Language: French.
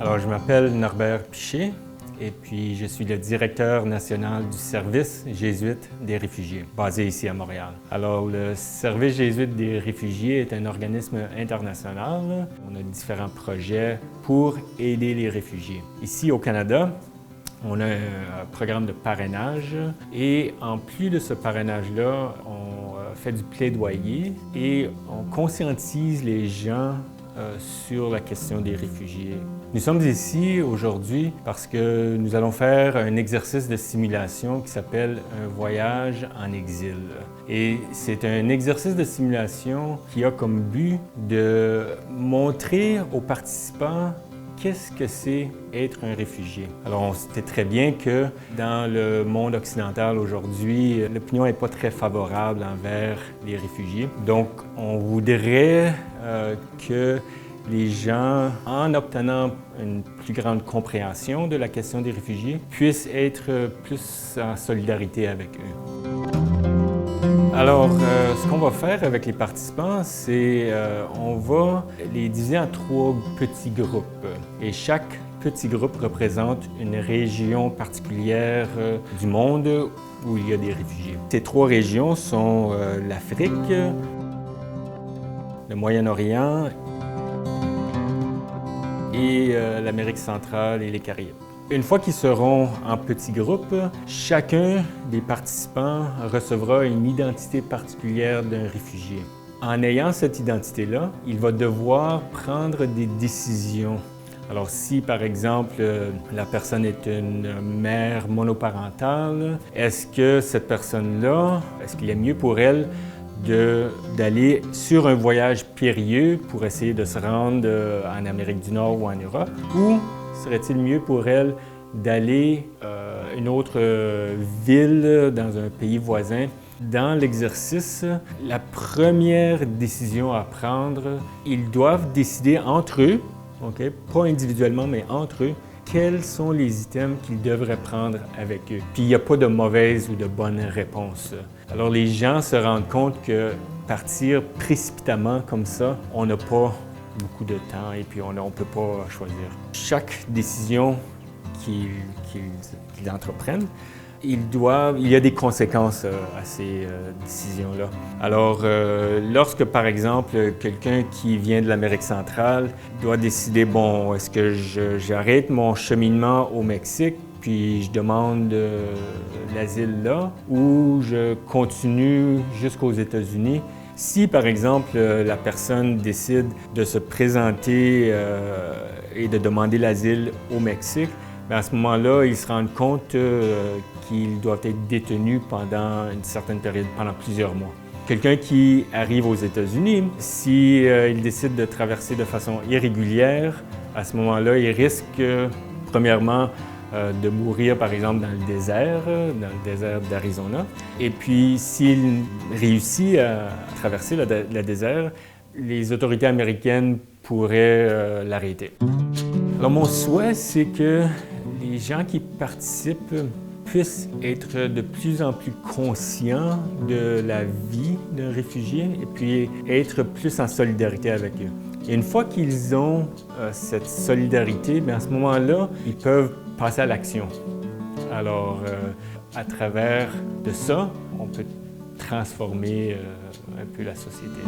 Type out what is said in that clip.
Alors, je m'appelle Norbert Piché et puis je suis le directeur national du Service jésuite des réfugiés, basé ici à Montréal. Alors, le Service jésuite des réfugiés est un organisme international. On a différents projets pour aider les réfugiés. Ici au Canada, on a un programme de parrainage et en plus de ce parrainage-là, on fait du plaidoyer et on conscientise les gens sur la question des réfugiés. Nous sommes ici aujourd'hui parce que nous allons faire un exercice de simulation qui s'appelle un voyage en exil. Et c'est un exercice de simulation qui a comme but de montrer aux participants qu'est-ce que c'est être un réfugié. Alors, on sait très bien que dans le monde occidental aujourd'hui, l'opinion n'est pas très favorable envers les réfugiés. Donc, on voudrait que les gens, en obtenant une plus grande compréhension de la question des réfugiés, puissent être plus en solidarité avec eux. Alors, ce qu'on va faire avec les participants, c'est on va les diviser en 3 petits groupes. Et chaque petit groupe représente une région particulière du monde où il y a des réfugiés. Ces 3 régions sont l'Afrique, le Moyen-Orient et l'Amérique centrale et les Caraïbes. Une fois qu'ils seront en petits groupes, chacun des participants recevra une identité particulière d'un réfugié. En ayant cette identité-là, il va devoir prendre des décisions. Alors si, par exemple, la personne est une mère monoparentale, est-ce que cette personne-là, est-ce qu'il est mieux pour elle d'aller sur un voyage périlleux pour essayer de se rendre en Amérique du Nord ou en Europe, ou serait-il mieux pour elle d'aller à une autre ville dans un pays voisin? Dans l'exercice, la première décision à prendre, ils doivent décider entre eux, okay, pas individuellement, mais entre eux, quels sont les items qu'ils devraient prendre avec eux. Puis il n'y a pas de mauvaise ou de bonne réponse. Alors les gens se rendent compte que partir précipitamment comme ça, on n'a pas beaucoup de temps et puis on ne peut pas choisir. Chaque décision qu'ils entreprennent, il y a des conséquences à ces décisions-là. Alors, lorsque, par exemple, quelqu'un qui vient de l'Amérique centrale doit décider, bon, est-ce que j'arrête mon cheminement au Mexique, puis je demande l'asile là, ou je continue jusqu'aux États-Unis? Si, par exemple, la personne décide de se présenter et de demander l'asile au Mexique, bien, à ce moment-là, ils se rendent compte qu'ils doivent être détenus pendant une certaine période, pendant plusieurs mois. Quelqu'un qui arrive aux États-Unis, s'il décide de traverser de façon irrégulière, à ce moment-là, il risque, premièrement, de mourir, par exemple, dans le désert d'Arizona. Et puis, s'il réussit à traverser le désert, les autorités américaines pourraient l'arrêter. Alors, mon souhait, c'est que les gens qui participent puissent être de plus en plus conscients de la vie d'un réfugié et puis être plus en solidarité avec eux. Et une fois qu'ils ont cette solidarité, bien, à ce moment-là, ils peuvent passer à l'action. Alors, à travers de ça, on peut transformer un peu la société.